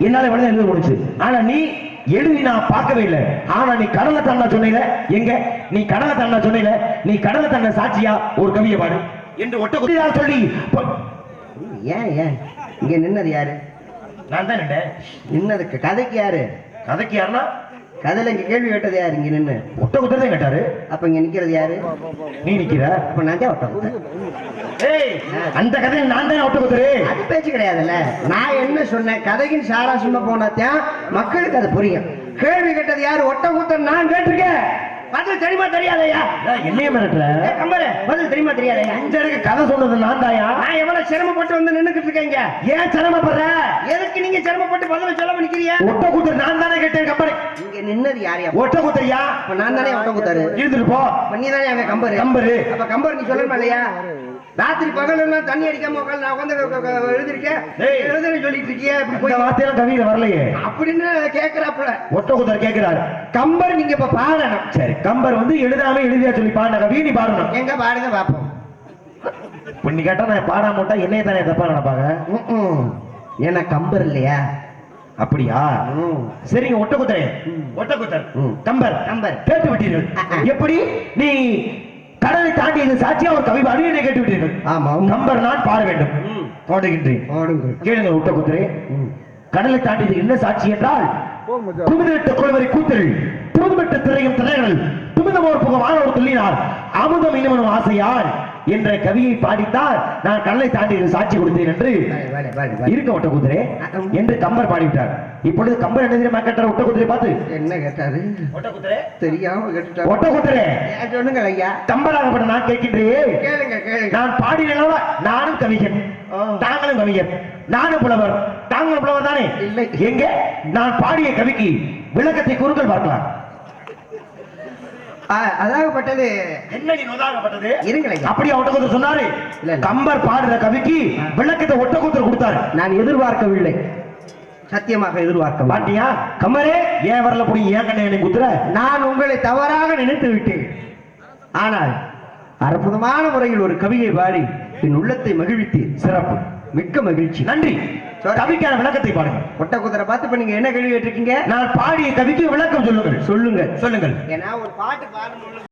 என்னால இவ்வளவு எழுத முடிச்சு. ஆனா நீ எழுதி நான் பார்க்கவே இல்லை. ஆனா நீ கடலை தண்ணா சொன்ன எங்க, நீ கடலை தண்ணா சொன்ன, நீ கடலை தண்ண சாட்சியா ஒரு கவியை பாடு என்று ஒட்ட குத்தியால் சொல்லி. ஏன் ஏன் இங்க நின்னது யாரு? நான் தான் நின்றேன். நின்னதுக்கு கதைக்கு யாரு? கதைக்கு யாருன்னா கதையில இங்க கேள்வி கேட்டது யாரு? இங்க நின்னு ஒட்ட குத்துறதே கேட்டாரு. அப்ப இங்க நிக்கிறது யாரு? நீ நிக்கிற. அப்ப நான் தான் ஒட்ட குத்தேன். அந்த கதையை நான் தான் ஒட்ட குத்துறேன். அது பேச்சு கிடையாதுல்ல. நான் என்ன சொன்னேன், கதைக்கும் சாரா சும்மா போனாத்தான் மக்களுக்கு அது புரியும். கேள்வி கேட்டது யாரு? ஒட்ட குத்த நான் கேட்டிருக்கேன். பதில் தெரியுமா தெரியாதையா? என்னைய மிரட்டுற கம்பரு? பதில் தெரியுமா தெரியாதையா? அஞ்சருக்கு கதை சொன்னது நான் தாயா. நான் எவ்வளவு சிரமப்பட்டு வந்து நின்னுக்கிட்டு இருக்கேங்க. ஏன் சிரமப்படுற? எதுக்கு நீங்க சிரமப்பட்டு பதில் சொல்ல நிக்கிறீங்க? ஒட்ட குத்துற நான் தானே கேட்டேன். கம்பரு இங்க நின்னது யாரையா? ஒட்ட குத்துறியா? அப்ப நான் தானே ஒட்ட குத்தாரு. இருந்துட்டு போ. நீ தானே அங்க கம்பரு. கம்பரு அப்ப கம்பரு நீ சொல்லணுமா இல்லையா? ராத்திரி பகல் எல்லாம் தண்ணி அடிக்காம உட்காந்து நான் உட்காந்து எழுதிருக்கேன். எழுதுன்னு சொல்லிட்டு இருக்கியா? இப்படி வார்த்தையெல்லாம் கவியில வரலையே அப்படின்னு கேக்குறாப்புல. ஒட்ட குத்தர் கேட்கிறாரு. கம்பர் நீங்க இப்ப பாடணும். சரி, கம்பர் வந்து எழுதாம எழுதியா சொல்லி பாடின கவியை நீ பாடணும். எங்க பாடுங்க பாப்போம். நீ கேட்டா நான் பாடாம விட்டா என்னைய தானே தப்பா நினைப்பாங்க. ஏன்னா கம்பர் இல்லையா? அப்படியா? சரிங்க, ஒட்ட குத்தரே. ஒட்ட குத்தர் கம்பர். கம்பர் கேட்டு விட்டீர்கள். எப்படி நீ கடலை தாண்டியது சாட்சியா ஒரு கவி பாடி என்னை கேட்டு விட்டீர்கள். ஆமா, கம்பர் நான் பாட வேண்டும். பாடுகின்றேன். கேளுங்க ஒட்ட குத்தரே. கடலை தாண்டியது என்ன சாட்சி என்றால், குமுதிட்ட குளவரை கூத்தல், புதுமட்ட திரையும் திரைகள், புகுதமோர் புக வானோர் சொல்லினார், அமுதம் இனமனும் ஆசையார் என்ற கவியை பாடித்தால் நான் கடலை தாண்டி சாட்சி கொடுத்தேன் என்று இருக்க ஒட்ட குதிரை என்று கம்பர் பாடிவிட்டார். இப்பொழுது கம்பர் என்ன தெரியுமா கேட்டார்? ஒட்ட குதிரை பார்த்து என்ன கேட்டாரு? ஒட்ட குதிரை தெரியாம கேட்டாரு. ஒட்ட குதிரை சொல்லுங்க ஐயா. கம்பராகப்பட்ட நான் கேட்கின்றேன். கேளுங்க கேளுங்க. நான் பாடினேன். நானும் கவிஞன், தாங்களும் கவிஞர். நானும் புலவர், தாங்களும் புலவர் தானே? இல்லை. எங்க நான் பாடிய கவிக்கு விளக்கத்தை கூறுங்கள் பார்க்கலாம். அதாகப்பட்டது என்ன? நீ நோதாகப்பட்டது இருங்களே. அப்படியே ஒட்டக்கூத்தர் சொன்னாரு. கம்பர் பாடுற கவிக்கு விளக்கத்தை ஒட்டக்கூத்தர் கொடுத்தாரு. நான் எதிர்பார்க்கவில்லை, சத்தியமாக எதிர்பார்க்க மாட்டியா? கம்பரே ஏன் வரல போய் ஏன் கண்ணை குத்துற? நான் உங்களை தவறாக நினைத்து விட்டேன். ஆனால் அற்புதமான முறையில் ஒரு கவியை பாடி என் உள்ளத்தை மகிழ்வித்து சிறப்பு. மிக்க மகிழ்ச்சி, நன்றி. கவிக்கான விளக்கத்தை பாருங்க. ஒட்ட குதிரை பார்த்து இப்ப நீங்க என்ன கேள்வி கேட்டிருக்கீங்க? நான் பாடிய கவிக்கு விளக்கம் சொல்லுங்கள். சொல்லுங்க சொல்லுங்கள். ஏன்னா ஒரு பாட்டு பாடணும்.